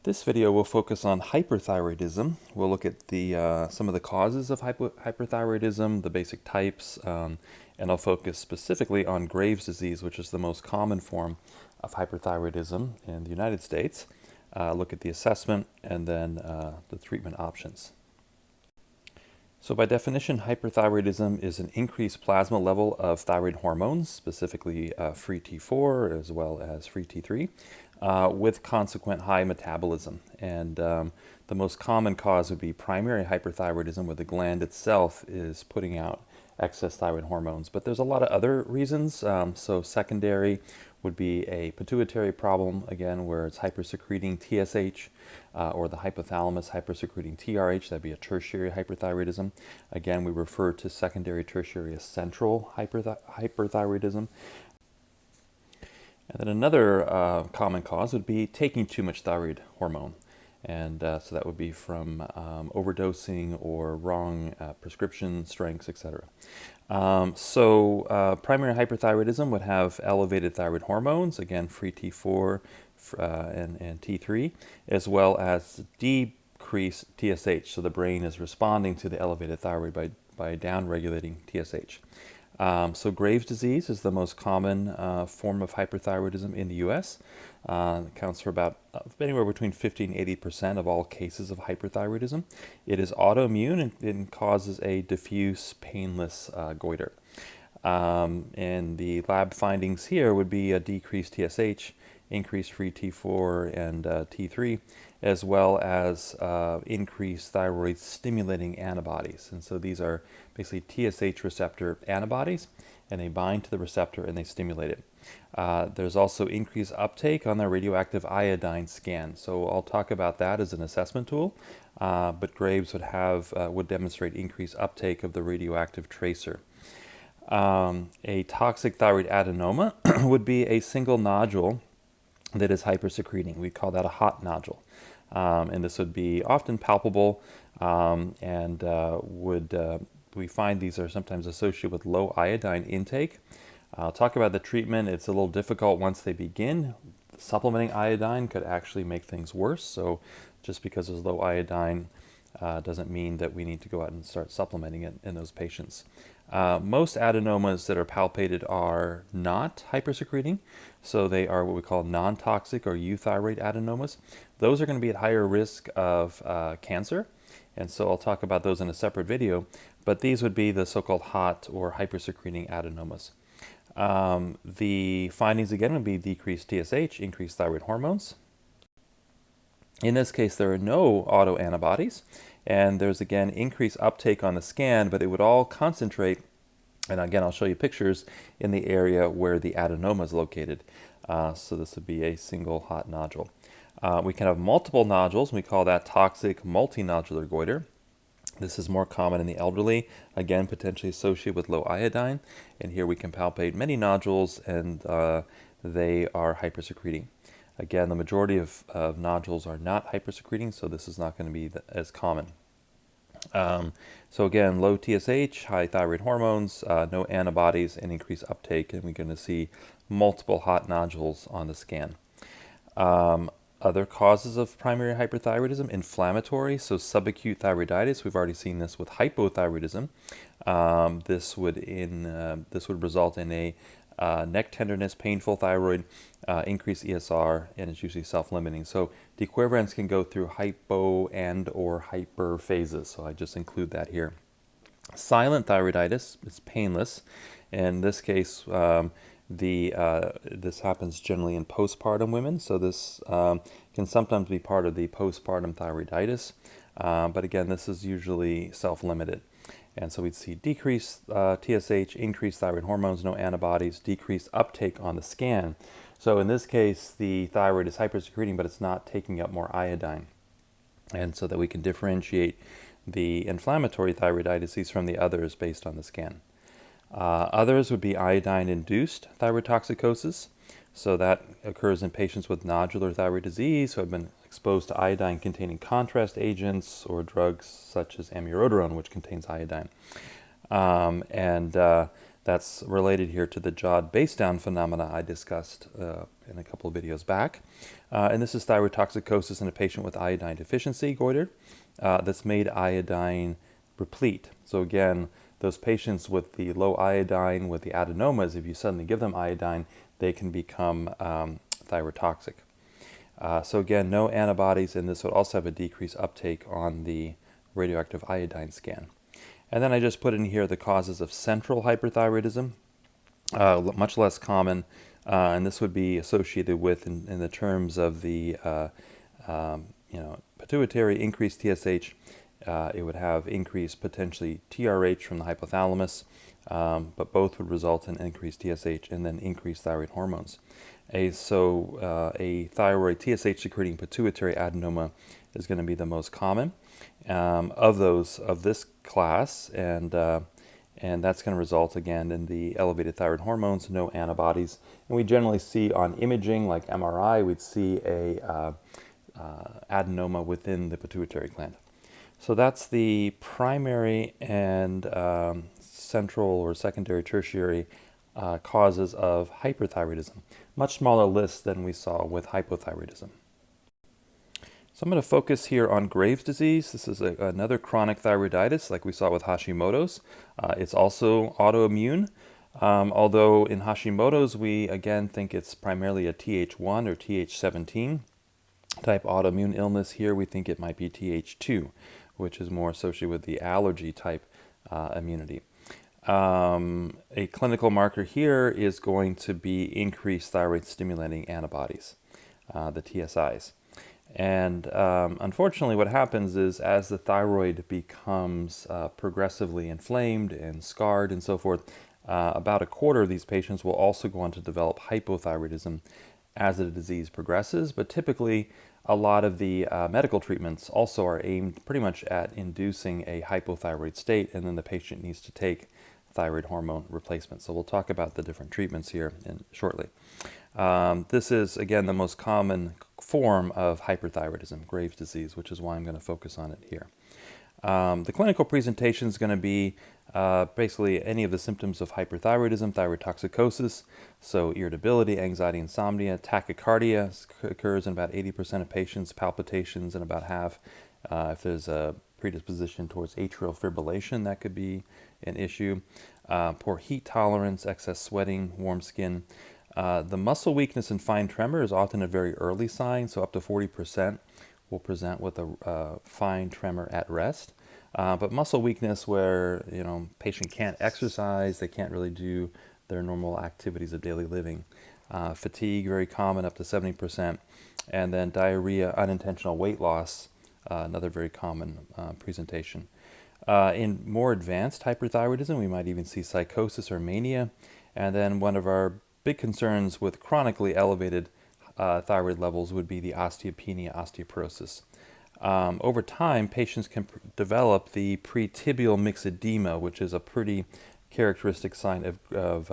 This video will focus on hyperthyroidism. We'll look at some of the causes of hyperthyroidism, the basic types, and I'll focus specifically on Graves' disease, which is the most common form of hyperthyroidism in the United States. Look at the assessment and then the treatment options. So by definition, hyperthyroidism is an increased plasma level of thyroid hormones, specifically free T4 as well as free T3, with consequent high metabolism. And the most common cause would be primary hyperthyroidism, where the gland itself is putting out excess thyroid hormones. But there's a lot of other reasons. So secondary would be a pituitary problem, again, where it's hypersecreting TSH, or the hypothalamus hypersecreting TRH. That'd be a tertiary hyperthyroidism. Again, we refer to secondary, tertiary as central hyperthyroidism. And then another common cause would be taking too much thyroid hormone. And so that would be from overdosing or wrong prescription strengths, etc. Primary hyperthyroidism would have elevated thyroid hormones, again, free T4 and T3, as well as decreased TSH. So the brain is responding to the elevated thyroid by downregulating TSH. So Graves' disease is the most common form of hyperthyroidism in the U.S. It accounts for about anywhere between 50 and 80% of all cases of hyperthyroidism. It is autoimmune and causes a diffuse, painless goiter. And the lab findings here would be a decreased TSH, increased free T4 and T3, as well as increased thyroid stimulating antibodies. And so these are basically TSH receptor antibodies, and they bind to the receptor and they stimulate it. There's also increased uptake on the radioactive iodine scan. So I'll talk about that as an assessment tool, but Graves would demonstrate increased uptake of the radioactive tracer. A toxic thyroid adenoma would be a single nodule that is hypersecreting. We call that a hot nodule. And this would be often palpable, we find these are sometimes associated with low iodine intake. I'll talk about the treatment. It's a little difficult once they begin. Supplementing iodine could actually make things worse. So just because there's low iodine doesn't mean that we need to go out and start supplementing it in those patients. Most adenomas that are palpated are not hypersecreting, so they are what we call non-toxic or euthyroid adenomas. Those are going to be at higher risk of cancer, and so I'll talk about those in a separate video, but these would be the so-called hot or hypersecreting adenomas. The findings again would be decreased TSH, increased thyroid hormones. In this case, there are no autoantibodies, and there's again increased uptake on the scan, but it would all concentrate, and again I'll show you pictures, in the area where the adenoma is located. So this would be a single hot nodule. We can have multiple nodules, and we call that toxic multinodular goiter. This is more common in the elderly, again potentially associated with low iodine, and here we can palpate many nodules, and they are hypersecreting. Again, the majority of nodules are not hypersecreting, so this is not going to be as common. So again, low TSH, high thyroid hormones, no antibodies, and increased uptake, and we're going to see multiple hot nodules on the scan. Other causes of primary hyperthyroidism, inflammatory, so subacute thyroiditis. We've already seen this with hypothyroidism. This would result in a neck tenderness, painful thyroid, increased ESR, and it's usually self-limiting. So dequervents can go through hypo and or hyper phases, so I just include that here. Silent thyroiditis is painless. In this case, this happens generally in postpartum women, so this can sometimes be part of the postpartum thyroiditis, but again, this is usually self-limited. And so we'd see decreased TSH, increased thyroid hormones, no antibodies, decreased uptake on the scan. So in this case, the thyroid is hypersecreting, but it's not taking up more iodine. And so that we can differentiate the inflammatory thyroiditis from the others based on the scan. Others would be iodine-induced thyrotoxicosis. So that occurs in patients with nodular thyroid disease who have been exposed to iodine-containing contrast agents or drugs such as amiodarone, which contains iodine. That's related here to the Jod base down phenomena I discussed in a couple of videos back. And this is thyroid toxicosis in a patient with iodine deficiency, goiter, that's made iodine replete. So again, those patients with the low iodine, with the adenomas, if you suddenly give them iodine, they can become thyroid toxic. So again, no antibodies, and this would also have a decreased uptake on the radioactive iodine scan. And then I just put in here the causes of central hyperthyroidism, much less common, and this would be associated with, in the terms of the pituitary, increased TSH. It would have increased potentially TRH from the hypothalamus, but both would result in increased TSH and then increased thyroid hormones. A thyroid TSH secreting pituitary adenoma is going to be the most common of this class, and that's going to result again in the elevated thyroid hormones, no antibodies, and we generally see on imaging like MRI, we'd see a adenoma within the pituitary gland. So that's the primary and central or secondary, tertiary causes of hyperthyroidism. Much smaller list than we saw with hypothyroidism. So I'm going to focus here on Graves' disease. This is another chronic thyroiditis like we saw with Hashimoto's. It's also autoimmune, although in Hashimoto's we again think it's primarily a Th1 or Th17 type autoimmune illness. Here we think it might be Th2, which is more associated with the allergy type immunity. A clinical marker here is going to be increased thyroid stimulating antibodies, the TSIs. And unfortunately what happens is as the thyroid becomes progressively inflamed and scarred and so forth, about a quarter of these patients will also go on to develop hypothyroidism as the disease progresses, but typically a lot of the medical treatments also are aimed pretty much at inducing a hypothyroid state, and then the patient needs to take thyroid hormone replacement. So we'll talk about the different treatments here shortly. This is, again, the most common form of hyperthyroidism, Graves' disease, which is why I'm going to focus on it here. The clinical presentation is going to be basically any of the symptoms of hyperthyroidism, thyroid toxicosis, so irritability, anxiety, insomnia, tachycardia occurs in about 80% of patients, palpitations in about half. If there's a predisposition towards atrial fibrillation, that could be an issue. Poor heat tolerance, excess sweating, warm skin. The muscle weakness and fine tremor is often a very early sign, so up to 40% will present with a fine tremor at rest. But muscle weakness where, patient can't exercise, they can't really do their normal activities of daily living. Fatigue, very common, up to 70%. And then diarrhea, unintentional weight loss, another very common presentation. In more advanced hyperthyroidism, we might even see psychosis or mania. And then one of our big concerns with chronically elevated thyroid levels would be the osteopenia, osteoporosis. Over time, patients can develop the pretibial myxedema, which is a pretty characteristic sign of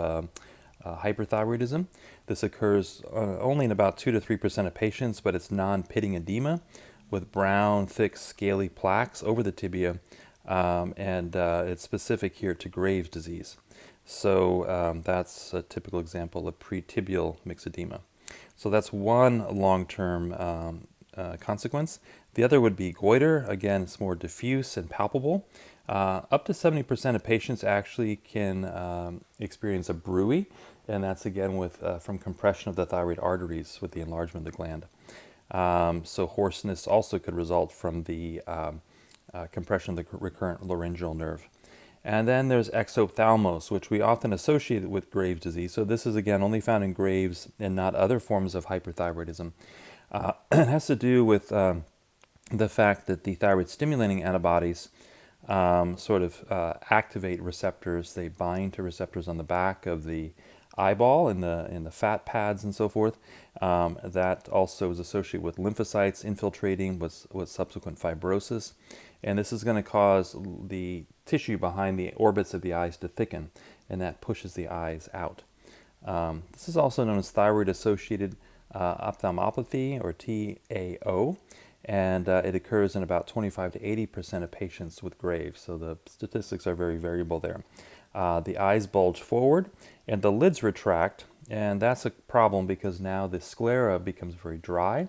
hyperthyroidism. This occurs only in about 2 to 3% of patients, but it's non-pitting edema with brown, thick, scaly plaques over the tibia, and it's specific here to Graves' disease. So that's a typical example of pretibial myxedema. So that's one long-term consequence. The other would be goiter. Again, it's more diffuse and palpable. Up to 70% of patients actually can experience a bruit, and that's again from compression of the thyroid arteries with the enlargement of the gland. So hoarseness also could result from the compression of the recurrent laryngeal nerve. And then there's exophthalmos, which we often associate with Graves' disease. So this is, again, only found in Graves and not other forms of hyperthyroidism. It has to do with the fact that the thyroid stimulating antibodies activate receptors. They bind to receptors on the back of the eyeball in the fat pads and so forth. That also is associated with lymphocytes infiltrating with subsequent fibrosis. And this is going to cause the tissue behind the orbits of the eyes to thicken, and that pushes the eyes out. This is also known as thyroid-associated ophthalmopathy, or TAO, and it occurs in about 25 to 80% of patients with Graves, so the statistics are very variable there. the eyes bulge forward, and the lids retract. And that's a problem because now the sclera becomes very dry,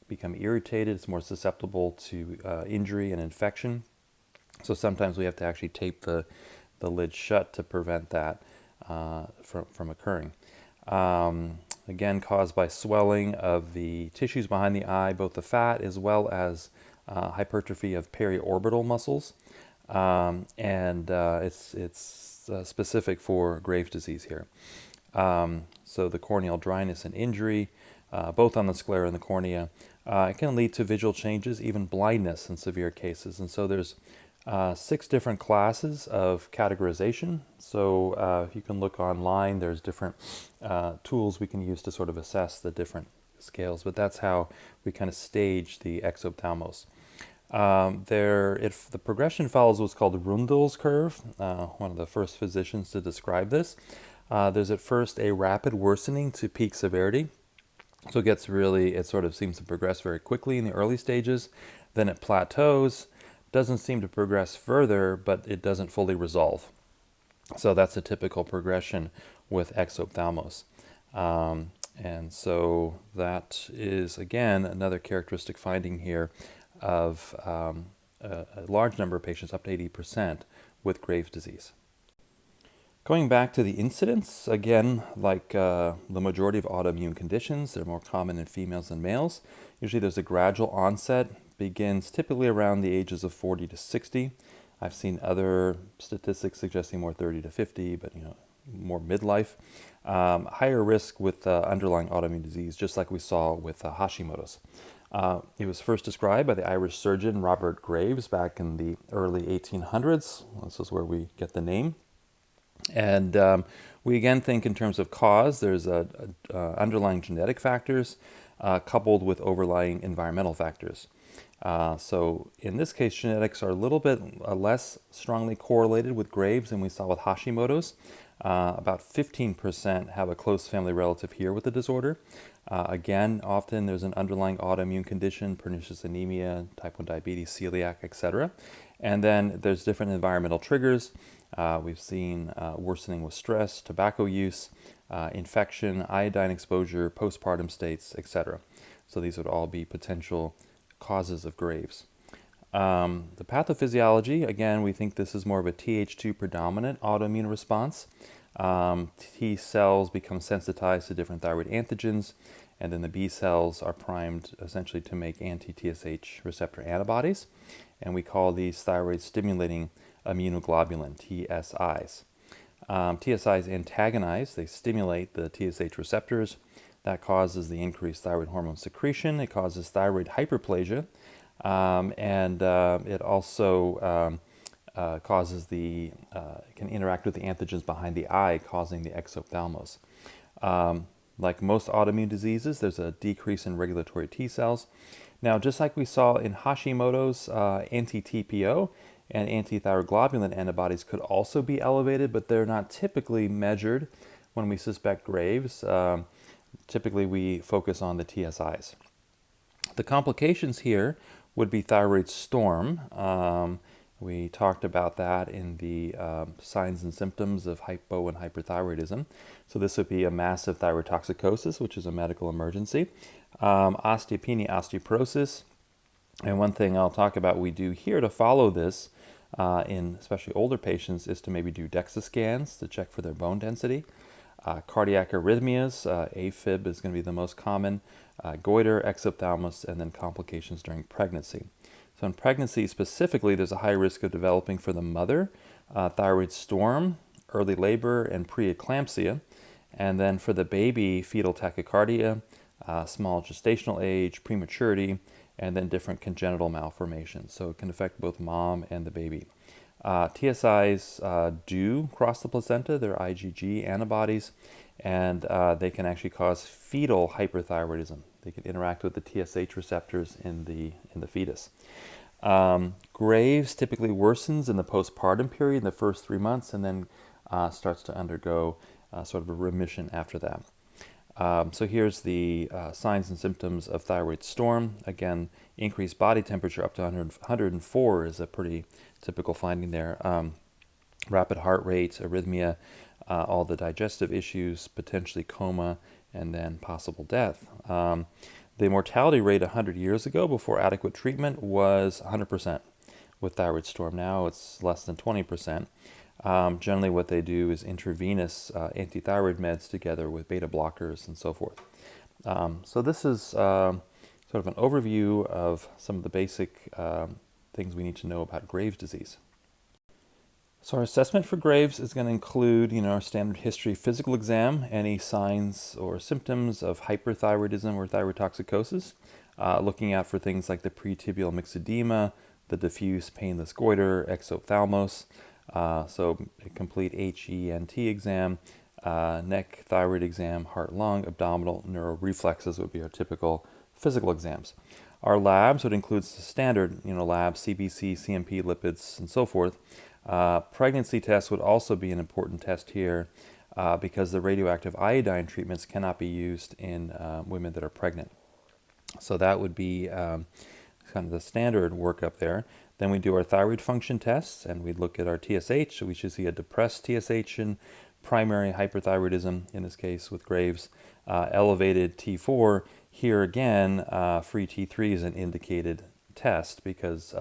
become irritated, it's more susceptible to injury and infection. So sometimes we have to actually tape the lid shut to prevent that from occurring. Again, caused by swelling of the tissues behind the eye, both the fat as well as hypertrophy of periorbital muscles. And it's specific for Graves' disease here. So the corneal dryness and injury, both on the sclera and the cornea, it can lead to visual changes, even blindness in severe cases. And so there's 6 different classes of categorization. So if you can look online, there's different tools we can use to sort of assess the different scales, but that's how we kind of stage the exophthalmos. If the progression follows what's called Rundel's curve, one of the first physicians to describe this. There's at first a rapid worsening to peak severity. So it sort of seems to progress very quickly in the early stages. Then it plateaus, doesn't seem to progress further, but it doesn't fully resolve. So that's a typical progression with exophthalmos. And so that is, again, another characteristic finding here of a large number of patients, up to 80%, with Graves' disease. Going back to the incidence, again, like the majority of autoimmune conditions, they're more common in females than males. Usually there's a gradual onset, begins typically around the ages of 40 to 60. I've seen other statistics suggesting more 30 to 50, but more midlife. Higher risk with underlying autoimmune disease, just like we saw with Hashimoto's. It was first described by the Irish surgeon Robert Graves back in the early 1800s. This is where we get the name. And we again think in terms of cause. There's underlying genetic factors coupled with overlying environmental factors. So in this case, genetics are a little bit less strongly correlated with Graves than we saw with Hashimoto's. About 15% have a close family relative here with the disorder. Again, often there's an underlying autoimmune condition, pernicious anemia, type 1 diabetes, celiac, etc. And then there's different environmental triggers. We've seen worsening with stress, tobacco use, infection, iodine exposure, postpartum states, etc. So these would all be potential causes of Graves. The pathophysiology, again, we think this is more of a Th2 predominant autoimmune response. T cells become sensitized to different thyroid antigens, and then the B cells are primed essentially to make anti-TSH receptor antibodies, and we call these thyroid stimulating immunoglobulin, TSIs. TSIs antagonize, they stimulate the TSH receptors. That causes the increased thyroid hormone secretion. It causes thyroid hyperplasia, and it also can interact with the antigens behind the eye, causing the exophthalmos. Like most autoimmune diseases, there's a decrease in regulatory T cells. Now, just like we saw in Hashimoto's, anti-TPO and anti-thyroid globulin antibodies could also be elevated, but they're not typically measured when we suspect Graves'. Typically, we focus on the TSIs. The complications here would be thyroid storm. We talked about that in the signs and symptoms of hypo and hyperthyroidism. So this would be a massive thyroid toxicosis, which is a medical emergency. Osteopenia, osteoporosis. And one thing I'll talk about we do here to follow this in especially older patients is to maybe do DEXA scans to check for their bone density. Cardiac arrhythmias, AFib is going to be the most common, goiter, exophthalmos, and then complications during pregnancy. So in pregnancy specifically, there's a high risk of developing for the mother thyroid storm, early labor, and preeclampsia. And then for the baby, fetal tachycardia, small gestational age, prematurity, and then different congenital malformations. So it can affect both mom and the baby. TSIs do cross the placenta. They're IgG antibodies, and they can actually cause fetal hyperthyroidism. They can interact with the TSH receptors in the fetus. Graves typically worsens in the postpartum period, in the first 3 months, and then starts to undergo sort of a remission after that. So here's the signs and symptoms of thyroid storm. Again, increased body temperature up to 104 is a pretty typical finding there. rapid heart rate, arrhythmia, all the digestive issues, potentially coma, and then possible death. The mortality rate 100 years ago before adequate treatment was 100% with thyroid storm. Now it's less than 20%. Generally what they do is intravenous antithyroid meds together with beta blockers and so forth. So this is sort of an overview of some of the basic things we need to know about Graves' disease. So our assessment for Graves is going to include, our standard history physical exam, any signs or symptoms of hyperthyroidism or thyrotoxicosis, looking out for things like the pretibial myxedema, the diffuse painless goiter, exophthalmos, so a complete HENT exam, neck thyroid exam, heart, lung, abdominal, neuroreflexes would be our typical physical exams. Our labs would include the standard, labs, CBC, CMP, lipids, and so forth. Pregnancy tests would also be an important test here because the radioactive iodine treatments cannot be used in women that are pregnant. So that would be kind of the standard workup there. Then we do our thyroid function tests, and we look at our TSH. So we should see a depressed TSH in primary hyperthyroidism, in this case with Graves, elevated T4. Here again, free T3 is an indicated test because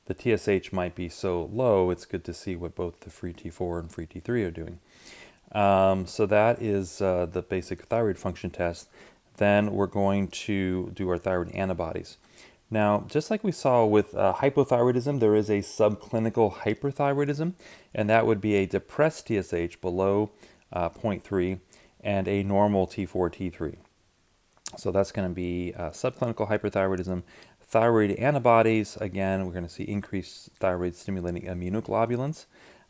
the TSH might be so low, it's good to see what both the free T4 and free T3 are doing. So that is the basic thyroid function test. Then we're going to do our thyroid antibodies. Now, just like we saw with hypothyroidism, there is a subclinical hyperthyroidism, and that would be a depressed TSH below 0.3 and a normal T4, T3. So that's going to be subclinical hyperthyroidism. Thyroid antibodies, again, we're going to see increased thyroid stimulating immunoglobulins.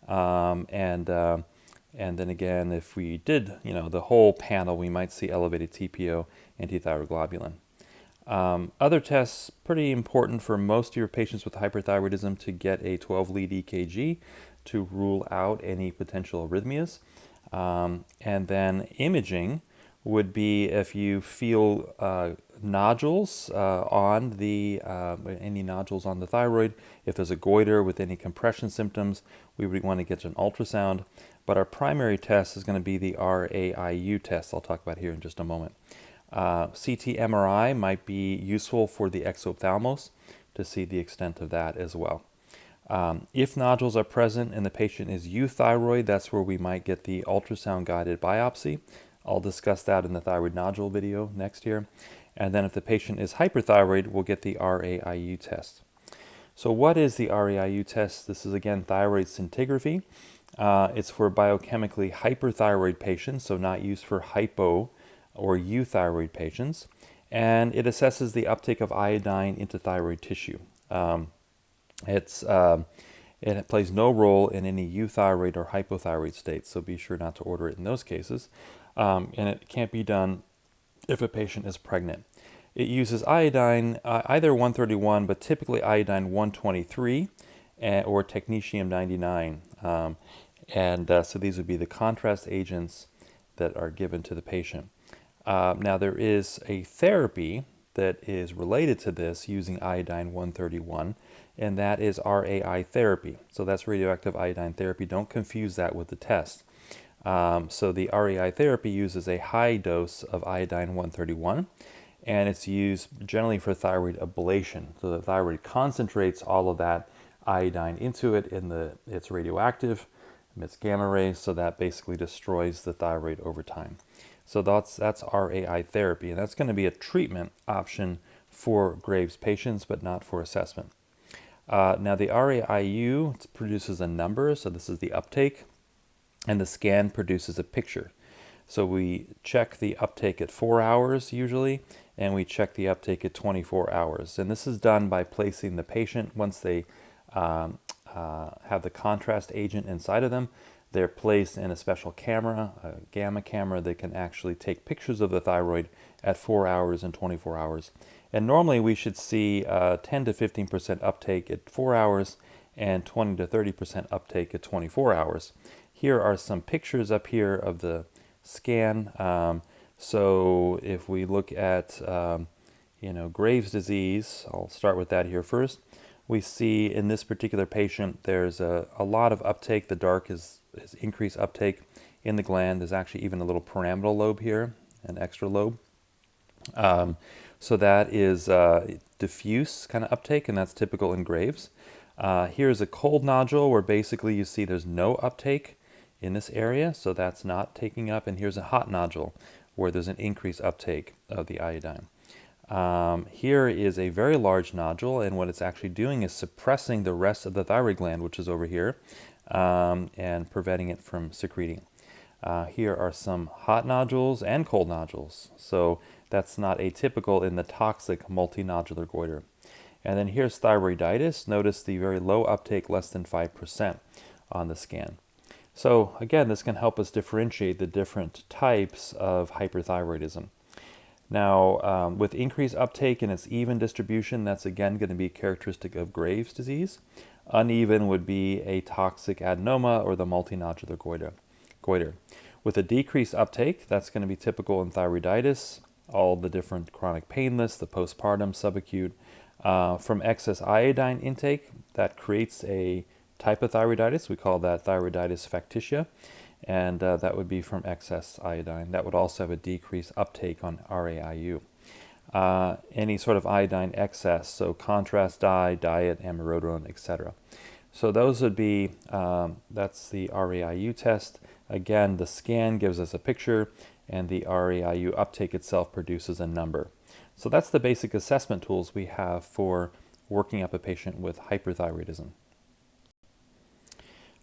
And then again, if we did, the whole panel, we might see elevated TPO, antithyroid globulin. Other tests, pretty important for most of your patients with hyperthyroidism to get a 12-lead EKG to rule out any potential arrhythmias. And then imaging would be if you feel nodules on any nodules on the thyroid. If there's a goiter with any compression symptoms, we would want to get an ultrasound. But our primary test is going to be the RAIU test I'll talk about here in just a moment. CT MRI might be useful for the exophthalmos to see the extent of that as well. If nodules are present and the patient is euthyroid, that's where we might get the ultrasound guided biopsy. I'll discuss that in the thyroid nodule video next year. And then if the patient is hyperthyroid, we'll get the RAIU test. So what is the RAIU test? This is again thyroid scintigraphy. It's for biochemically hyperthyroid patients, so not used for hypo or euthyroid patients. And it assesses the uptake of iodine into thyroid tissue. It plays no role in any euthyroid or hypothyroid states, so be sure not to order it in those cases. And it can't be done if a patient is pregnant. It uses iodine, either 131, but typically iodine 123 or technetium 99. So these would be the contrast agents that are given to the patient. Now there is a therapy that is related to this using iodine 131, and that is RAI therapy. So that's radioactive iodine therapy. Don't confuse that with the test. So the RAI therapy uses a high dose of iodine 131, and it's used generally for thyroid ablation. So the thyroid concentrates all of that iodine into it, it's radioactive, emits gamma rays, so that basically destroys the thyroid over time. So that's RAI therapy, and that's going to be a treatment option for Graves patients, but not for assessment. Now the RAIU produces a number, so this is the uptake, and the scan produces a picture. So we check the uptake at 4 hours usually, and we check the uptake at 24 hours. And this is done by placing the patient, once they have the contrast agent inside of them, they're placed in a special camera, a gamma camera that can actually take pictures of the thyroid at 4 hours and 24 hours. And normally we should see 10 to 15% uptake at 4 hours and 20 to 30% uptake at 24 hours. Here are some pictures up here of the scan. So if we look at Graves' disease, I'll start with that here first. we see in this particular patient there's a lot of uptake. The dark is increased uptake in the gland. There's actually even a little pyramidal lobe here, an extra lobe. So that is diffuse kind of uptake, and that's typical in Graves. Here's a cold nodule where basically you see there's no uptake in this area, so that's not taking up. And here's a hot nodule where there's an increased uptake of the iodine. Here is a very large nodule, and what it's actually doing is suppressing the rest of the thyroid gland, which is over here, and preventing it from secreting. Here are some hot nodules and cold nodules, so that's not atypical in the toxic multinodular goiter. And then here's thyroiditis. Notice the very low uptake, less than 5% on the scan. So again, this can help us differentiate the different types of hyperthyroidism. Now, with increased uptake and its even distribution, that's again going to be characteristic of Graves' disease. Uneven would be a toxic adenoma or the multinodular goiter. With a decreased uptake, that's going to be typical in thyroiditis, all the different chronic pain lists, the postpartum, subacute. From excess iodine intake, that creates a type of thyroiditis. We call that thyroiditis factitia, and that would be from excess iodine. That would also have a decreased uptake on RAIU. Any sort of iodine excess, so contrast dye, diet, amiodarone, etc. So those would be, that's the RAIU test. Again, the scan gives us a picture, and the RAIU uptake itself produces a number. So that's the basic assessment tools we have for working up a patient with hyperthyroidism.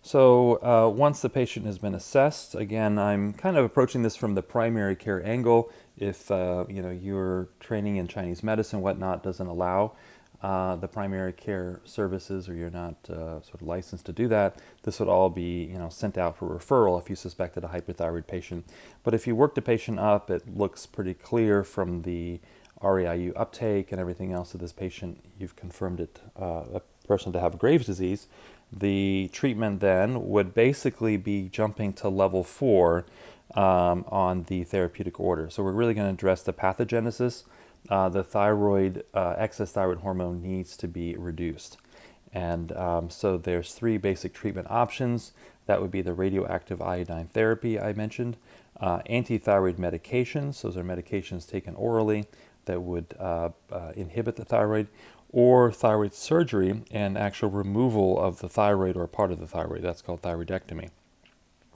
So once the patient has been assessed, again, I'm kind of approaching this from the primary care angle. If your training in Chinese medicine, whatnot, doesn't allow the primary care services, or you're not sort of licensed to do that, this would all be sent out for referral if you suspected a hyperthyroid patient. But if you work the patient up, it looks pretty clear from the RAIU uptake and everything else of this patient, you've confirmed it a person to have Graves' disease. The treatment then would basically be jumping to level 4 on the therapeutic order. So we're really going to address the pathogenesis. The thyroid, excess thyroid hormone needs to be reduced. And so there's 3 basic treatment options. That would be the radioactive iodine therapy I mentioned, anti-thyroid medications. Those are medications taken orally that would inhibit the thyroid, or thyroid surgery and actual removal of the thyroid or part of the thyroid. That's called thyroidectomy.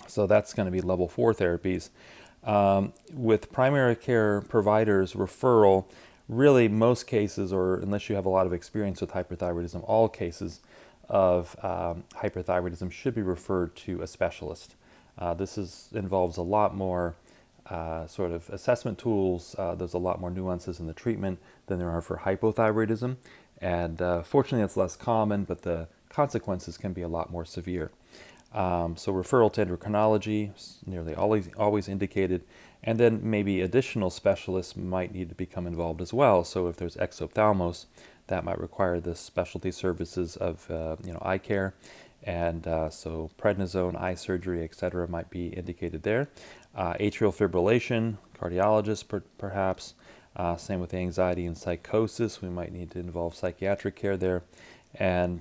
So that's going to be level 4 therapies. With primary care providers, referral, really most cases, or unless you have a lot of experience with hyperthyroidism, all cases of hyperthyroidism should be referred to a specialist. This involves a lot more sort of assessment tools. There's a lot more nuances in the treatment than there are for hypothyroidism. And fortunately, it's less common, but the consequences can be a lot more severe. So referral to endocrinology is nearly always indicated, and then maybe additional specialists might need to become involved as well. So if there's exophthalmos, that might require the specialty services of eye care, and so prednisone, eye surgery, etc. might be indicated there. Atrial fibrillation, cardiologist perhaps. Same with anxiety and psychosis. We might need to involve psychiatric care there, and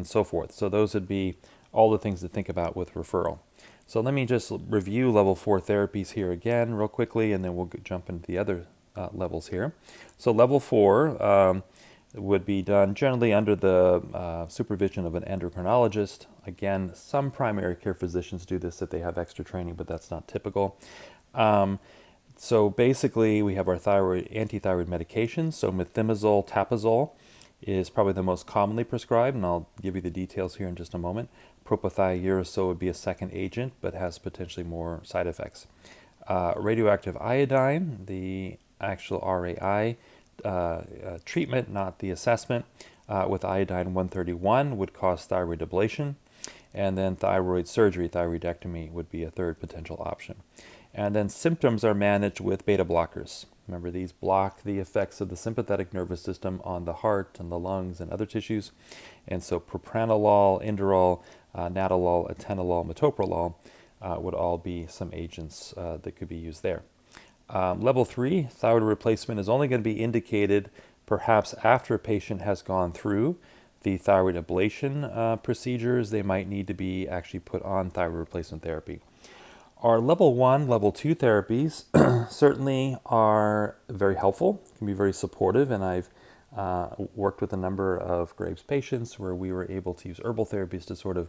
so forth. So those would be all the things to think about with referral. So let me just review level 4 therapies here again real quickly, and then we'll jump into the other levels here. So level 4 would be done generally under the supervision of an endocrinologist. Again, some primary care physicians do this if they have extra training, but that's not typical. So basically, we have our anti-thyroid medications. So methimazole, tapazole is probably the most commonly prescribed, and I'll give you the details here in just a moment. Propylthiouracil would be a second agent, but has potentially more side effects. Radioactive iodine, the actual RAI treatment, not the assessment, with iodine 131 would cause thyroid ablation. And then thyroid surgery, thyroidectomy, would be a third potential option. And then symptoms are managed with beta blockers. Remember, these block the effects of the sympathetic nervous system on the heart and the lungs and other tissues. And so propranolol, indirol, nadolol, atenolol, metoprolol would all be some agents that could be used there. Level 3, thyroid replacement is only going to be indicated perhaps after a patient has gone through the thyroid ablation procedures, they might need to be actually put on thyroid replacement therapy. Our level 1, level 2 therapies certainly are very helpful, can be very supportive, and I've worked with a number of Graves patients where we were able to use herbal therapies to sort of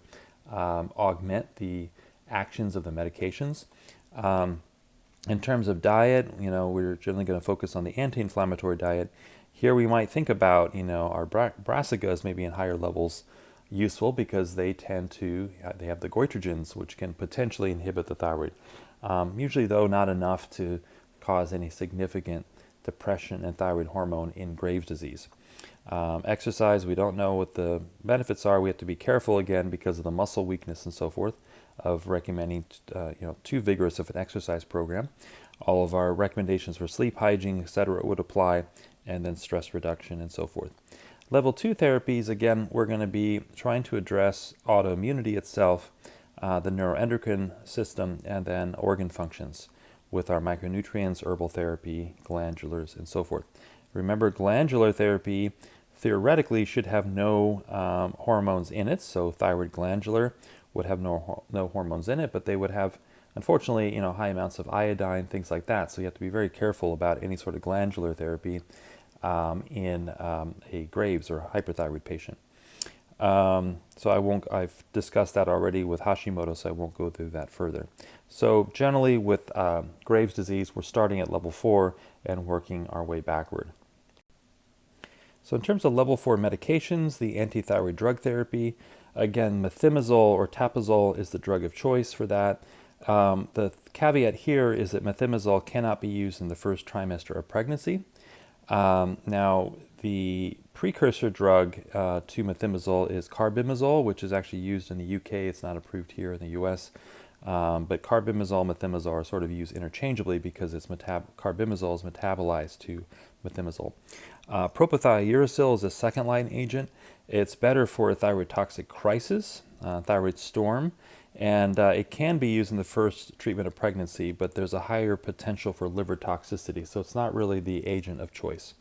augment the actions of the medications. In terms of diet, we're generally going to focus on the anti-inflammatory diet. Here we might think about, our brassicas maybe in higher levels useful because they have the goitrogens, which can potentially inhibit the thyroid. Usually, though, not enough to cause any significant depression in thyroid hormone in Graves' disease. Exercise, we don't know what the benefits are. We have to be careful again because of the muscle weakness and so forth of recommending too vigorous of an exercise program. All of our recommendations for sleep hygiene, etc., would apply, and then stress reduction and so forth. Level 2 therapies, again, we're going to be trying to address autoimmunity itself, the neuroendocrine system, and then organ functions with our micronutrients, herbal therapy, glandulars, and so forth. Remember, glandular therapy theoretically should have no hormones in it, so thyroid glandular would have no hormones in it, but they would have, unfortunately, high amounts of iodine, things like that. So you have to be very careful about any sort of glandular therapy in a Graves or hyperthyroid patient. I've discussed that already with Hashimoto, so I won't go through that further. So generally with Graves' disease, we're starting at level 4 and working our way backward. So in terms of level 4 medications, the antithyroid drug therapy, again, methimazole or tapazole is the drug of choice for that. The caveat here is that methimazole cannot be used in the first trimester of pregnancy. Now, the precursor drug to methimazole is carbimazole, which is actually used in the UK. It's not approved here in the US. But carbimazole, methimazole are sort of used interchangeably because carbimazole is metabolized to methimazole. Propylthiouracil is a second-line agent. It's better for a thyroid toxic crisis, thyroid storm, and it can be used in the first treatment of pregnancy, but there's a higher potential for liver toxicity, so it's not really the agent of choice.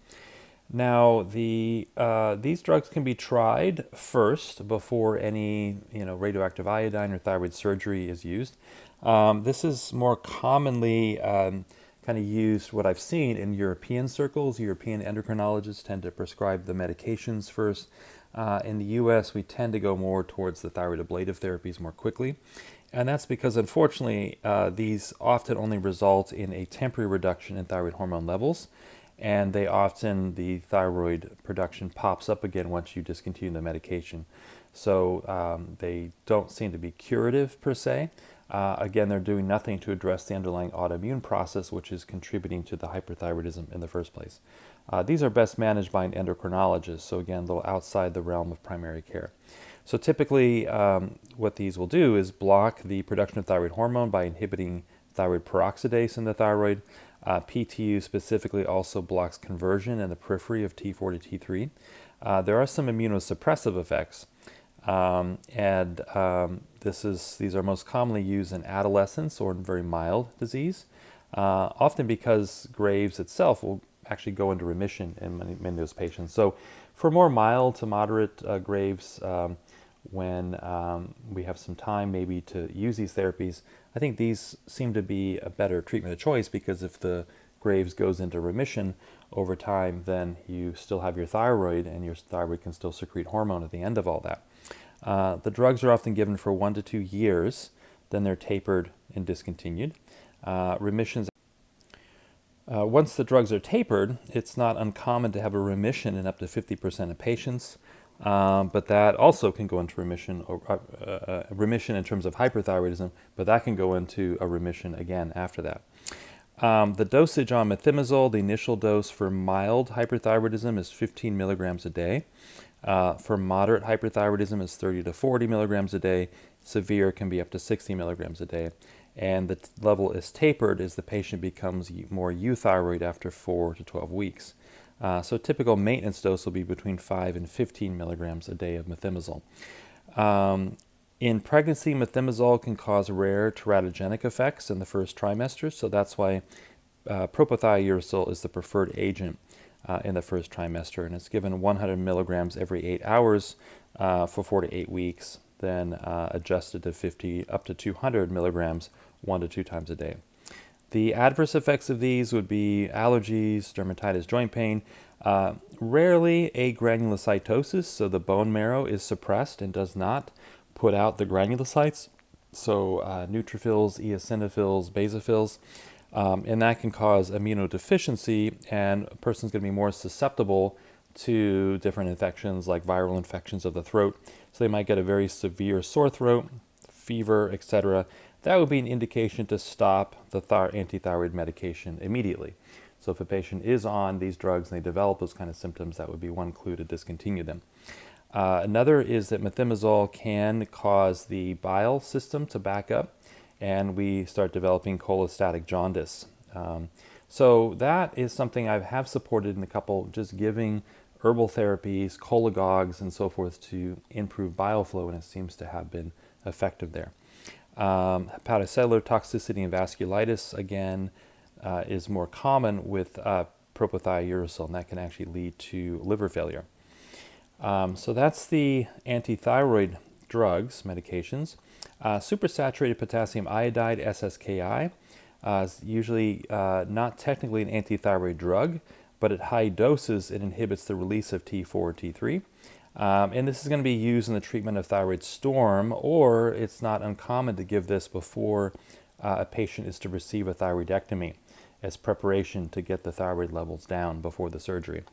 Now, these drugs can be tried first before any radioactive iodine or thyroid surgery is used. This is more commonly kind of used, what I've seen in European circles. European endocrinologists tend to prescribe the medications first. In the US, we tend to go more towards the thyroid ablative therapies more quickly. And that's because, unfortunately, these often only result in a temporary reduction in thyroid hormone levels. And the thyroid production pops up again once you discontinue the medication. So they don't seem to be curative per se. Again, they're doing nothing to address the underlying autoimmune process, which is contributing to the hyperthyroidism in the first place. These are best managed by an endocrinologist, so again, a little outside the realm of primary care. So typically, what these will do is block the production of thyroid hormone by inhibiting thyroid peroxidase in the thyroid. PTU specifically also blocks conversion in the periphery of T4 to T3. There are some immunosuppressive effects, these are most commonly used in adolescents or in very mild disease, often because Graves itself will actually go into remission in many of those patients. So for more mild to moderate Graves, when we have some time maybe to use these therapies, I think these seem to be a better treatment of choice, because if the Graves goes into remission over time, then you still have your thyroid, and your thyroid can still secrete hormone at the end of all that. The drugs are often given for 1 to 2 years, then they're tapered and discontinued. Remissions. Once the drugs are tapered, it's not uncommon to have a remission in up to 50% of patients, but that also can go into remission, or remission in terms of hyperthyroidism, but that can go into a remission again after that. The dosage on methimazole, the initial dose for mild hyperthyroidism is 15 milligrams a day. For moderate hyperthyroidism is 30 to 40 milligrams a day. Severe can be up to 60 milligrams a day. And the level is tapered as the patient becomes more euthyroid after 4 to 12 weeks. So typical maintenance dose will be between 5 and 15 milligrams a day of methimazole. In pregnancy, methimazole can cause rare teratogenic effects in the first trimester, so that's why propylthiouracil is the preferred agent. in the first trimester, and it's given 100 milligrams every 8 hours for 4 to 8 weeks, then adjusted to 50 up to 200 milligrams 1 to 2 times a day. The adverse effects of these would be allergies, dermatitis, joint pain, rarely agranulocytosis, so the bone marrow is suppressed and does not put out the granulocytes, so neutrophils, eosinophils, basophils, and that can cause immunodeficiency, and a person's going to be more susceptible to different infections like viral infections of the throat. So they might get a very severe sore throat, fever, etc. That would be an indication to stop the antithyroid medication immediately. So if a patient is on these drugs and they develop those kind of symptoms, that would be one clue to discontinue them. Another is that methimazole can cause the bile system to back up, and we start developing cholestatic jaundice. So that is something I have supported in a couple, just giving herbal therapies, cholagogues, and so forth to improve bile flow, and it seems to have been effective there. Hepatocellular toxicity and vasculitis, again, is more common with propylthiouracil, and that can actually lead to liver failure. So that's the antithyroid drugs, medications. Supersaturated potassium iodide, SSKI, is usually not technically an antithyroid drug, but at high doses it inhibits the release of T4 or T3. And this is going to be used in the treatment of thyroid storm, or it's not uncommon to give this before a patient is to receive a thyroidectomy as preparation to get the thyroid levels down before the surgery.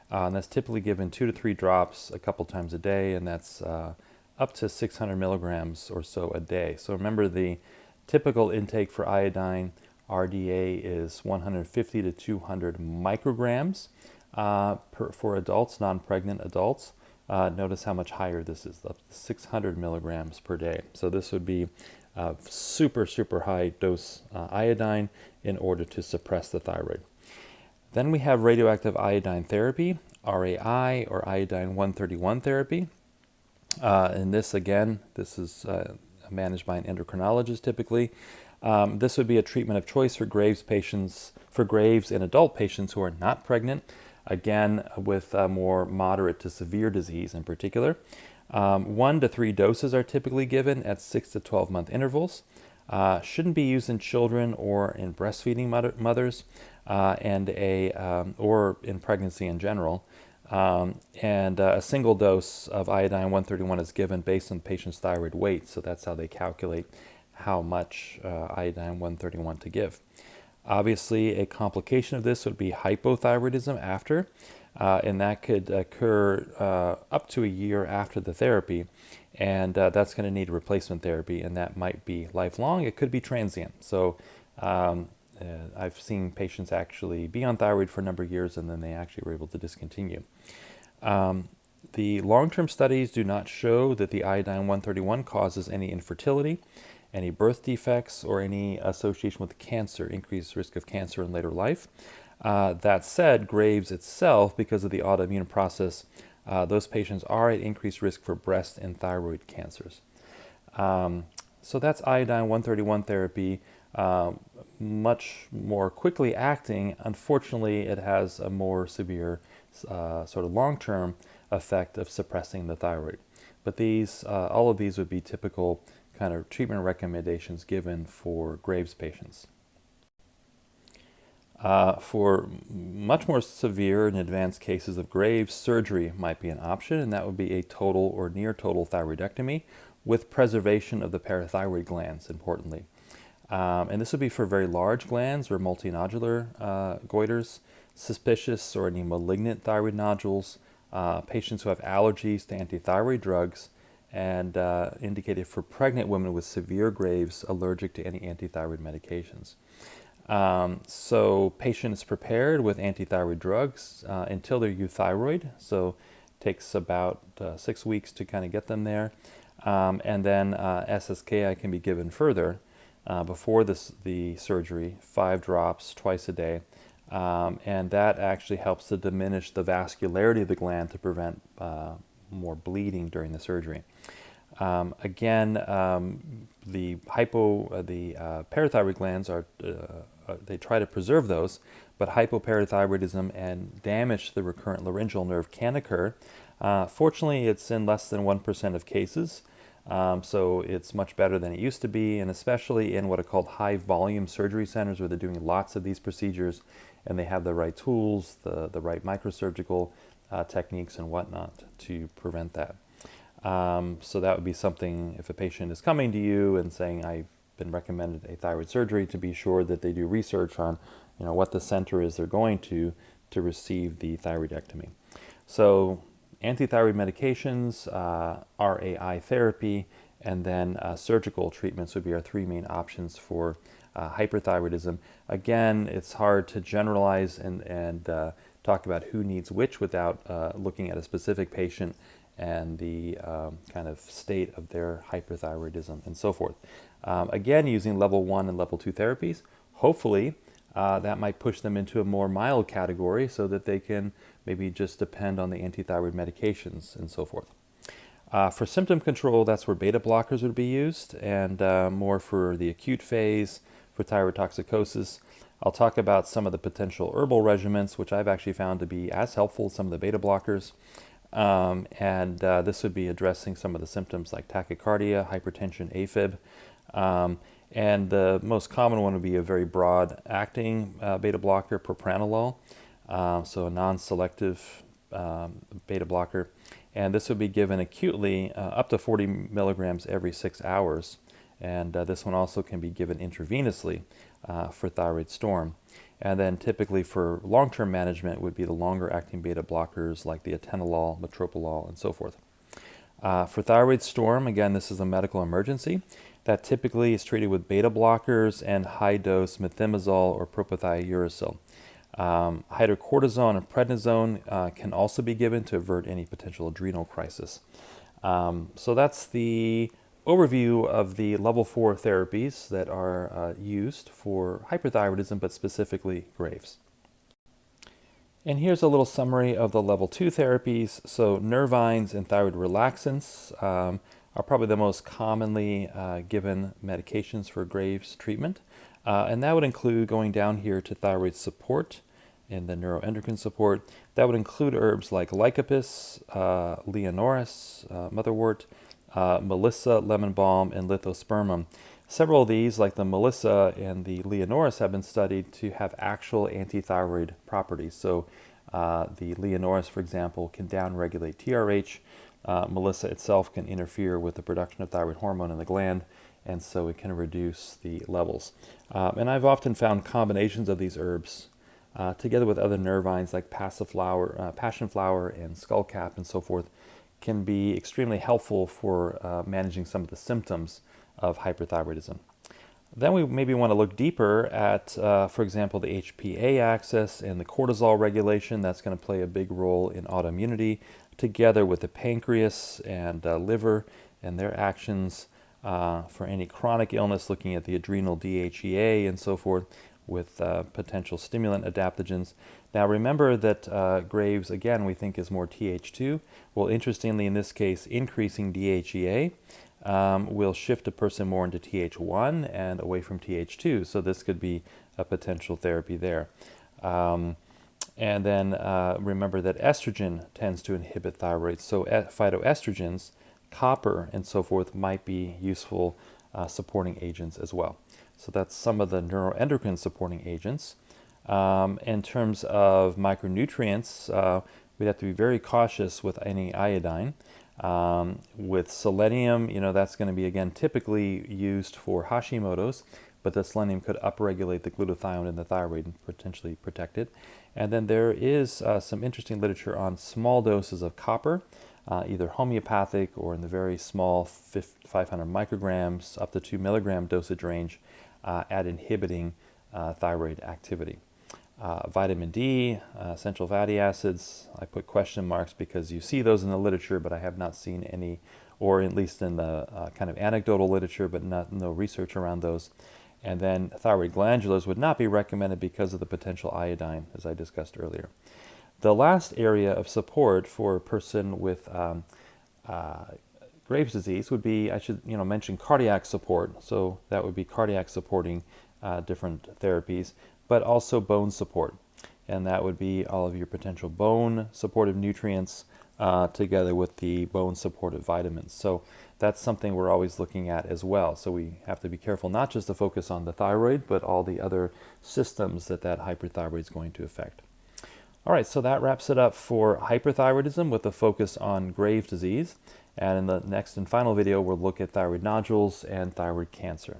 And that's typically given 2 to 3 drops a couple times a day, and that's up to 600 milligrams or so a day. So remember, the typical intake for iodine RDA is 150 to 200 micrograms for adults, non-pregnant adults. Notice how much higher this is, up to 600 milligrams per day. So this would be super, super high dose iodine in order to suppress the thyroid. Then we have radioactive iodine therapy, RAI, or iodine-131 therapy. And this, again, this is managed by an endocrinologist typically. This would be a treatment of choice for Graves patients, for Graves in adult patients who are not pregnant, again, with more moderate to severe disease in particular. 1 to 3 doses are typically given at 6 to 12 month intervals. Shouldn't be used in children or in breastfeeding mothers, or in pregnancy in general. And a single dose of iodine-131 is given based on the patient's thyroid weight, so that's how they calculate how much iodine-131 to give. Obviously, a complication of this would be hypothyroidism after, and that could occur up to a year after the thyroid, and that's going to need replacement therapy, and that might be lifelong. It could be transient. So I've seen patients actually be on thyroid for a number of years, and then they actually were able to discontinue. The long-term studies do not show that the iodine-131 causes any infertility, any birth defects, or any association with cancer, increased risk of cancer in later life. That said, Graves itself, because of the autoimmune process, those patients are at increased risk for breast and thyroid cancers. So that's iodine-131 therapy, much more quickly acting. Unfortunately, it has a more severe sort of long-term effect of suppressing the thyroid. But these, all of these would be typical kind of treatment recommendations given for Graves patients. For much more severe and advanced cases of Graves, surgery might be an option, and that would be a total or near total thyroidectomy with preservation of the parathyroid glands, importantly. And this would be for very large glands or multinodular goiters, suspicious or any malignant thyroid nodules, patients who have allergies to antithyroid drugs, and indicated for pregnant women with severe Graves allergic to any antithyroid medications. So patients prepared with antithyroid drugs until they're euthyroid, so it takes about 6 weeks to kind of get them there. And then SSKI can be given further before the surgery, 5 drops twice a day. And that actually helps to diminish the vascularity of the gland to prevent more bleeding during the surgery. Again, the parathyroid glands they try to preserve those, but hypoparathyroidism and damage to the recurrent laryngeal nerve can occur. Fortunately, it's in less than 1% of cases, so it's much better than it used to be, and especially in what are called high volume surgery centers where they're doing lots of these procedures and they have the right tools, the right microsurgical techniques and whatnot to prevent that. So that would be something if a patient is coming to you and saying, I've been recommended a thyroid surgery, to be sure that they do research on, what the center is they're going to receive the thyroidectomy. So antithyroid medications, RAI therapy, and then surgical treatments would be our three main options for hyperthyroidism. Again, it's hard to generalize and talk about who needs which without looking at a specific patient and the kind of state of their hyperthyroidism and so forth. Again, using level 1 and level 2 therapies, hopefully that might push them into a more mild category so that they can maybe just depend on the antithyroid medications and so forth. For symptom control, that's where beta blockers would be used, and more for the acute phase, for thyroid toxicosis. I'll talk about some of the potential herbal regimens, which I've actually found to be as helpful as some of the beta blockers. This would be addressing some of the symptoms like tachycardia, hypertension, AFib. And the most common one would be a very broad acting beta blocker, propranolol, so a non-selective beta blocker. And this would be given acutely up to 40 milligrams every 6 hours. And this one also can be given intravenously for thyroid storm. And then typically for long-term management would be the longer-acting beta blockers like the atenolol, metoprolol, and so forth. For thyroid storm, again, this is a medical emergency that typically is treated with beta blockers and high-dose methimazole or propylthiouracil. Hydrocortisone and prednisone can also be given to avert any potential adrenal crisis. So that's the overview of the level 4 therapies that are used for hyperthyroidism, but specifically Graves. And here's a little summary of the level 2 therapies. So nervines and thyroid relaxants are probably the most commonly given medications for Graves treatment. And that would include going down here to thyroid support and the neuroendocrine support. That would include herbs like lycopus, leonoris, motherwort, melissa, lemon balm, and lithospermum. Several of these, like the melissa and the leonoris, have been studied to have actual antithyroid properties. So the leonoris, for example, can downregulate TRH. Melissa itself can interfere with the production of thyroid hormone in the gland, and so it can reduce the levels. And I've often found combinations of these herbs together with other nervines like passion flower and skullcap and so forth can be extremely helpful for managing some of the symptoms of hyperthyroidism. Then we maybe want to look deeper at, for example, the HPA axis and the cortisol regulation. That's going to play a big role in autoimmunity, together with the pancreas and liver and their actions. For any chronic illness, looking at the adrenal DHEA and so forth, with potential stimulant adaptogens. Now remember that Graves, again, we think is more Th2. Well, interestingly, in this case, increasing DHEA will shift a person more into Th1 and away from Th2. So this could be a potential therapy there. And then remember that estrogen tends to inhibit thyroid. So phytoestrogens, copper, and so forth might be useful supporting agents as well. So that's some of the neuroendocrine supporting agents. In terms of micronutrients, we'd have to be very cautious with any iodine. With selenium, that's going to be, again, typically used for Hashimoto's, but the selenium could upregulate the glutathione in the thyroid and potentially protect it. And then there is some interesting literature on small doses of copper, either homeopathic or in the very small 500 micrograms up to 2 milligram dosage range at inhibiting thyroid activity. Vitamin D, essential fatty acids, I put question marks because you see those in the literature, but I have not seen any, or at least in the kind of anecdotal literature, but no research around those. And then thyroid glandulars would not be recommended because of the potential iodine, as I discussed earlier. The last area of support for a person with Graves' disease would be, I should mention cardiac support. So that would be cardiac supporting different therapies, but also bone support. And that would be all of your potential bone supportive nutrients together with the bone supportive vitamins. So that's something we're always looking at as well. So we have to be careful not just to focus on the thyroid, but all the other systems that hyperthyroid is going to affect. All right, so that wraps it up for hyperthyroidism with a focus on Graves' disease. And in the next and final video, we'll look at thyroid nodules and thyroid cancer.